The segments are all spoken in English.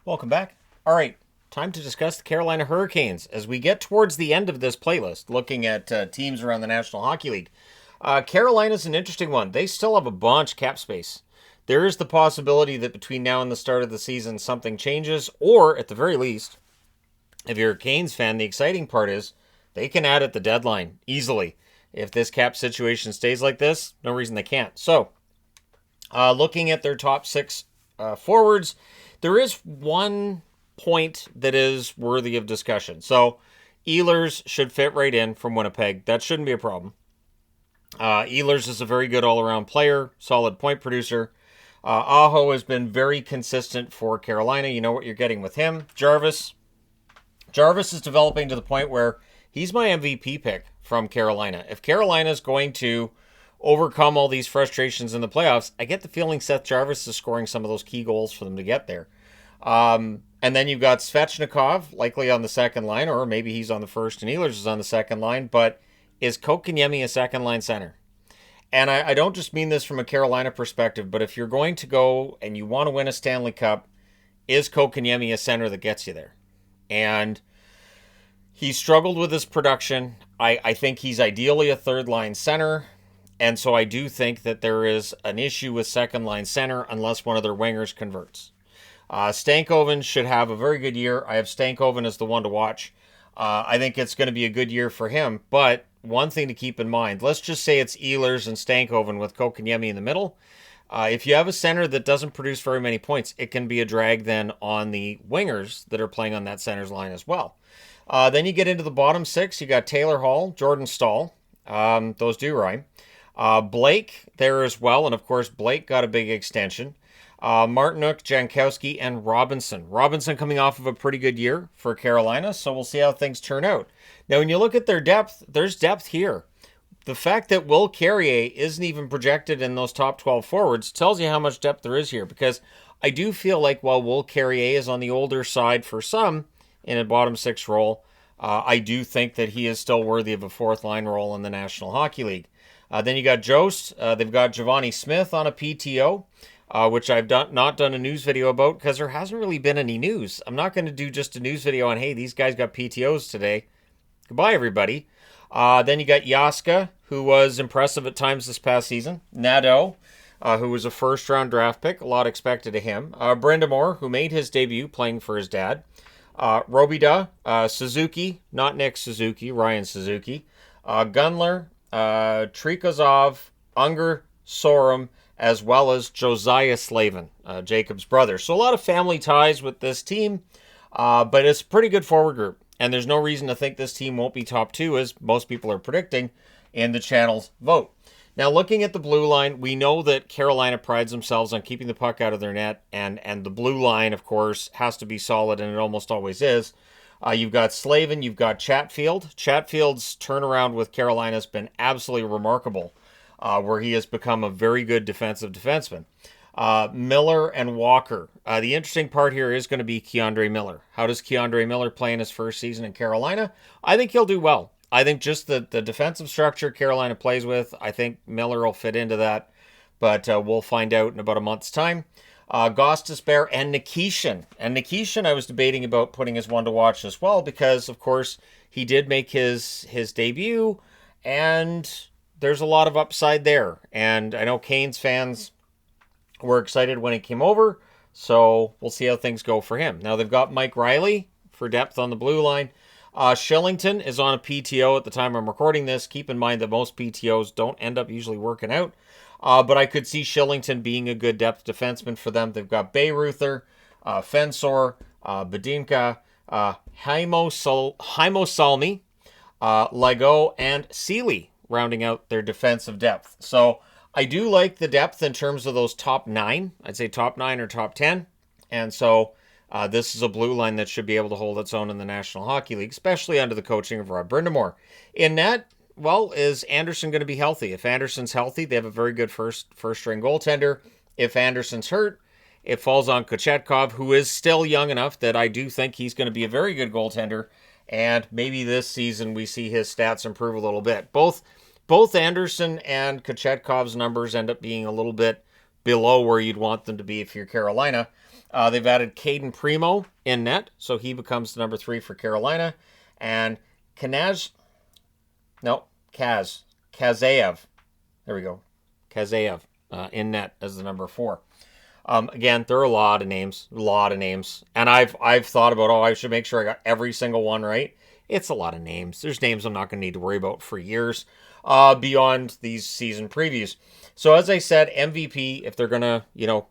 Welcome back. All right, time to discuss the Carolina Hurricanes as we get towards the end of this playlist, looking at teams around the National Hockey League. Carolina's an interesting one. They still have a bunch cap space. There is the possibility that between now and the start of the season, something changes, or at the very least, if you're a Canes fan, the exciting part is they can add at the deadline easily. If this cap situation stays like this, no reason they can't. So, looking at their top six forwards, there is one point that is worthy of discussion. So, Ehlers should fit right in from Winnipeg. That shouldn't be a problem. Ehlers is a very good all-around player, solid point producer. Aho has been very consistent for Carolina. You know what you're getting with him. Jarvis is developing to the point where he's my MVP pick from Carolina. If Carolina is going to overcome all these frustrations in the playoffs, I get the feeling Seth Jarvis is scoring some of those key goals for them to get there. And then you've got Svechnikov, likely on the second line, or maybe he's on the first and Ehlers is on the second line. But is Kotkaniemi a second line center? And I don't just mean this from a Carolina perspective, but if you're going to go and you want to win a Stanley Cup, is Kotkaniemi a center that gets you there? And he struggled with his production. I think he's ideally a third line center. And so I do think that there is an issue with second line center unless one of their wingers converts. Stankoven should have a very good year. I have Stankoven as the one to watch. I think it's going to be a good year for him. But one thing to keep in mind, let's just say it's Ehlers and Stankoven with Kotkaniemi in the middle. If you have a center that doesn't produce very many points, it can be a drag then on the wingers that are playing on that center's line as well. Then you get into the bottom six. You got Taylor Hall, Jordan Staal. Those do rhyme. Blake there as well. And of course, Blake got a big extension. Martinook, Jankowski, and Robinson. Robinson coming off of a pretty good year for Carolina, so we'll see how things turn out. Now, when you look at their depth, there's depth here. The fact that Will Carrier isn't even projected in those top 12 forwards tells you how much depth there is here, because I do feel like while Will Carrier is on the older side for some in a bottom six role, I do think that he is still worthy of a fourth line role in the National Hockey League. Then you got Jost. They've got Giovanni Smith on a PTO. Which I've not done a news video about because there hasn't really been any news. I'm not going to do just a news video on, hey, these guys got PTOs today. Goodbye, everybody. Then you got Yaska, who was impressive at times this past season. Nadeau, who was a first-round draft pick. A lot expected of him. Brindamore, who made his debut playing for his dad. Robida, Suzuki, not Nick Suzuki, Ryan Suzuki. Gunler, Trikozov, Unger, Sorum, as well as Josiah Slavin, Jacob's brother. So a lot of family ties with this team, but it's a pretty good forward group. And there's no reason to think this team won't be top two, as most people are predicting in the channel's vote. Now, looking at the blue line, we know that Carolina prides themselves on keeping the puck out of their net, and the blue line, of course, has to be solid, and it almost always is. You've got Slavin, you've got Chatfield. Chatfield's turnaround with Carolina has been absolutely remarkable. Where he has become a very good defensive defenseman. Miller and Walker. The interesting part here is going to be Keandre Miller. How does Keandre Miller play in his first season in Carolina? I think he'll do well. I think just the defensive structure Carolina plays with, I think Miller will fit into that. But we'll find out in about a month's time. Gostisbehere and Nikishin. And Nikishin I was debating about putting as one to watch as well because, of course, he did make his debut and there's a lot of upside there. And I know Canes fans were excited when he came over, so we'll see how things go for him. Now they've got Mike Riley for depth on the blue line. Shillington is on a PTO at the time I'm recording this. Keep in mind that most PTOs don't end up usually working out. But I could see Shillington being a good depth defenseman for them. They've got Bayreuther, Fensor, Badinka, Haimo Salmi, Lego, and Seeley, rounding out their defensive depth. So I do like the depth in terms of those top 9. I'd say top 9 or top 10. And so this is a blue line that should be able to hold its own in the National Hockey League, especially under the coaching of Rob Brindamore. In net, well, is Anderson going to be healthy? If Anderson's healthy, they have a very good first-string goaltender. If Anderson's hurt, it falls on Kochetkov, who is still young enough that I do think he's going to be a very good goaltender. And maybe this season we see his stats improve a little bit. Both Anderson and Kochetkov's numbers end up being a little bit below where you'd want them to be if you're Carolina. They've added Caden Primo in net, so he becomes the number 3 for Carolina. And Kazaev. There we go. Kazaev in net as the number 4. Again, there are a lot of names. And I've thought about, I should make sure I got every single one right. It's a lot of names. There's names I'm not going to need to worry about for years beyond these season previews. So as I said, MVP, if they're going to,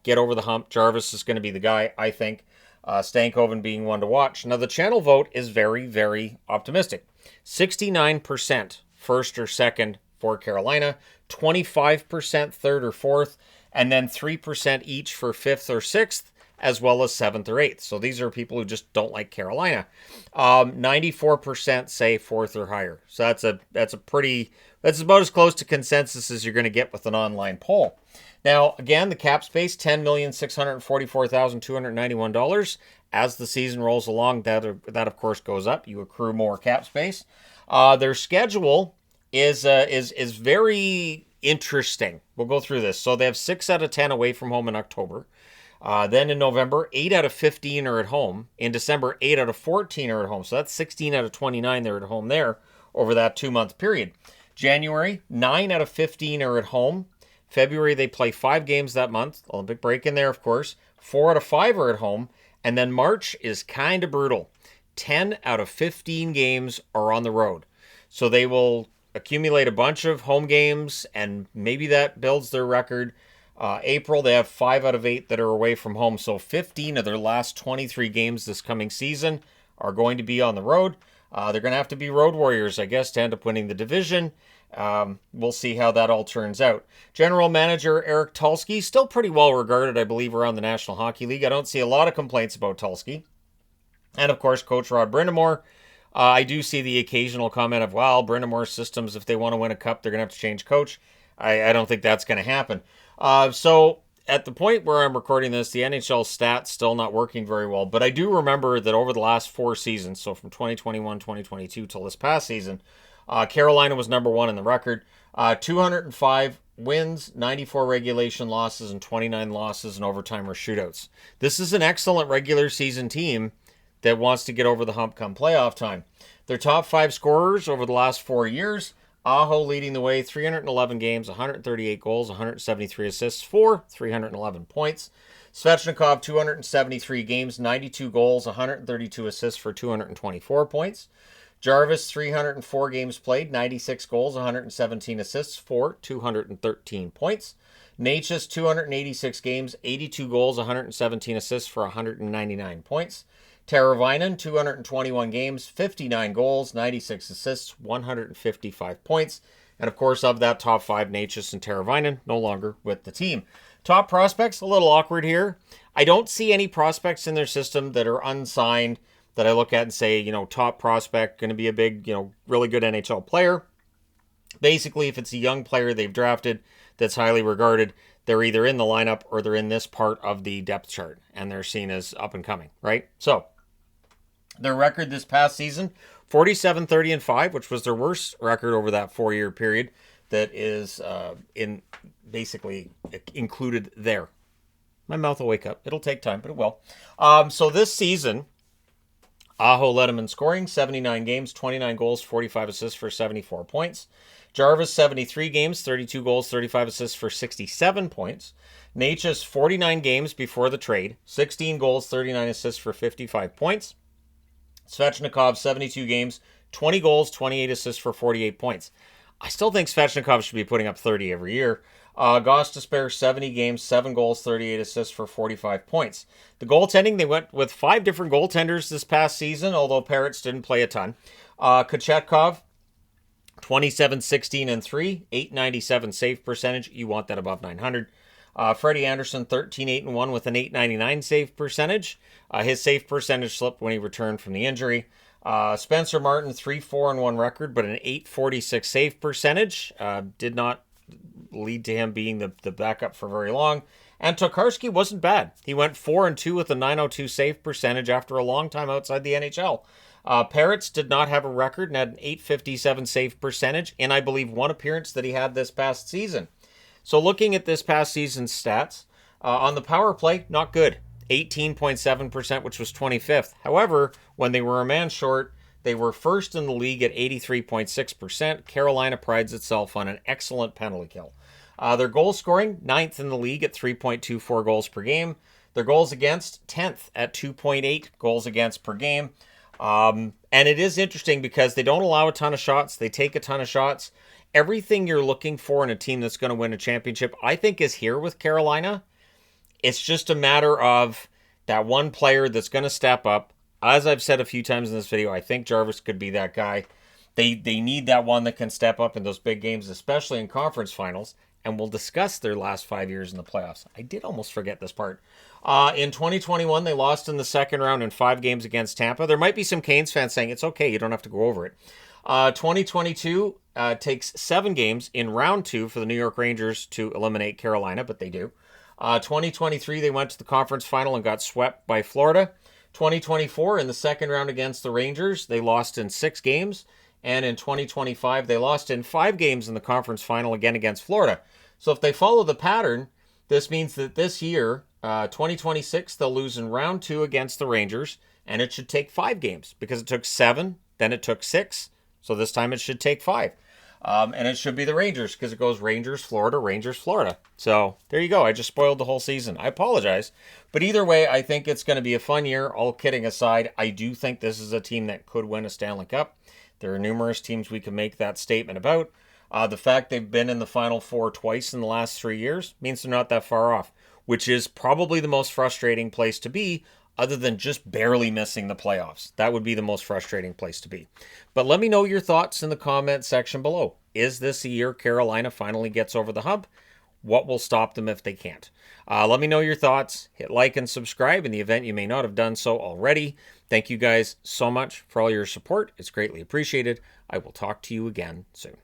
get over the hump, Jarvis is going to be the guy, I think. Stankoven being one to watch. Now, the channel vote is very, very optimistic. 69% first or second for Carolina, 25% third or fourth, and then 3% each for fifth or sixth, as well as 7th or 8th. So these are people who just don't like Carolina. 94% say 4th or higher. So that's about as close to consensus as you're going to get with an online poll. Now, again, the cap space, $10,644,291. As the season rolls along, that of course goes up. You accrue more cap space. Their schedule is very interesting. We'll go through this. So they have 6 out of 10 away from home in October. Then in November, 8 out of 15 are at home. In December, 8 out of 14 are at home. So that's 16 out of 29 they're at home there over that 2-month period. January, 9 out of 15 are at home. February, they play 5 games that month. Olympic break in there, of course. 4 out of 5 are at home. And then March is kind of brutal. 10 out of 15 games are on the road. So they will accumulate a bunch of home games, and maybe that builds their record. April, they have 5 out of 8 that are away from home. So 15 of their last 23 games this coming season are going to be on the road. They're going to have to be road warriors, I guess, to end up winning the division. We'll see how that all turns out. General manager Eric Tulsky, still pretty well regarded, I believe, around the National Hockey League. I don't see a lot of complaints about Tulsky. And, of course, Coach Rod Brind'Amour. I do see the occasional comment of, well, Brind'Amour's systems, if they want to win a cup, they're going to have to change coach. I don't think that's going to happen. So at the point where I'm recording this, the NHL stats still not working very well. But I do remember that over the last 4 seasons, so from 2021, 2022 till this past season, Carolina was number 1 in the record. 205 wins, 94 regulation losses, and 29 losses in overtime or shootouts. This is an excellent regular season team that wants to get over the hump come playoff time. Their top 5 scorers over the last 4 years, Aho leading the way, 311 games, 138 goals, 173 assists for 311 points. Svechnikov, 273 games, 92 goals, 132 assists for 224 points. Jarvis, 304 games played, 96 goals, 117 assists for 213 points. Necas, 286 games, 82 goals, 117 assists for 199 points. Teravainen, 221 games, 59 goals, 96 assists, 155 points. And of course, of that top 5, Necas and Teravainen no longer with the team. Top prospects, a little awkward here. I don't see any prospects in their system that are unsigned that I look at and say, top prospect, going to be a big, really good NHL player. Basically, if it's a young player they've drafted that's highly regarded, they're either in the lineup or they're in this part of the depth chart, and they're seen as up and coming, right? So, their record this past season, 47-30-5, which was their worst record over that 4-year period that is basically included there. My mouth will wake up. It'll take time, but it will. So this season, Aho led him in scoring, 79 games, 29 goals, 45 assists for 74 points. Jarvis, 73 games, 32 goals, 35 assists for 67 points. Necas, 49 games before the trade, 16 goals, 39 assists for 55 points. Svechnikov, 72 games, 20 goals, 28 assists for 48 points. I still think Svechnikov should be putting up 30 every year. Gostisbehere, 70 games, 7 goals, 38 assists for 45 points. The goaltending, they went with 5 different goaltenders this past season, although Parrots didn't play a ton. Kochetkov, 27-16-3, 897 save percentage. You want that above 900. Freddie Anderson, 13-8-1 with an 899 save percentage. His save percentage slipped when he returned from the injury. Spencer Martin, 3-4-1 record, but an 846 save percentage. Did not lead to him being the backup for very long. And Tokarski wasn't bad. He went 4-2 with a 902 save percentage after a long time outside the NHL. Parrots did not have a record and had an 857 save percentage in, I believe, one appearance that he had this past season. So looking at this past season's stats, on the power play, not good. 18.7%, which was 25th. However, when they were a man short, they were first in the league at 83.6%. Carolina prides itself on an excellent penalty kill. Their goal scoring, 9th in the league at 3.24 goals per game. Their goals against, 10th at 2.8 goals against per game. And it is interesting because they don't allow a ton of shots. They take a ton of shots. Everything you're looking for in a team that's going to win a championship, I think, is here with Carolina. It's just a matter of that one player that's going to step up. As I've said a few times in this video, I think Jarvis could be that guy. They need that one that can step up in those big games, especially in conference finals. And we'll discuss their last 5 years in the playoffs. I did almost forget this part. In 2021, they lost in the second round in 5 games against Tampa. There might be some Canes fans saying, it's okay, you don't have to go over it. 2022 takes 7 games in round 2 for the New York Rangers to eliminate Carolina, but they do. 2023, they went to the conference final and got swept by Florida. 2024, in the second round against the Rangers, they lost in 6 games. And in 2025, they lost in 5 games in the conference final, again against Florida. So if they follow the pattern, this means that this year, 2026, they'll lose in round 2 against the Rangers, and it should take 5 games because it took 7, then it took 6. So this time it should take 5. And it should be the Rangers because it goes Rangers, Florida, Rangers, Florida. So there you go. I just spoiled the whole season. I apologize. But either way, I think it's going to be a fun year. All kidding aside, I do think this is a team that could win a Stanley Cup. There are numerous teams we can make that statement about. The fact they've been in the Final Four twice in the last 3 years means they're not that far off, which is probably the most frustrating place to be, other than just barely missing the playoffs. That would be the most frustrating place to be. But let me know your thoughts in the comment section below. Is this a year Carolina finally gets over the hump? What will stop them if they can't? Let me know your thoughts. Hit like and subscribe in the event you may not have done so already. Thank you guys so much for all your support. It's greatly appreciated. I will talk to you again soon.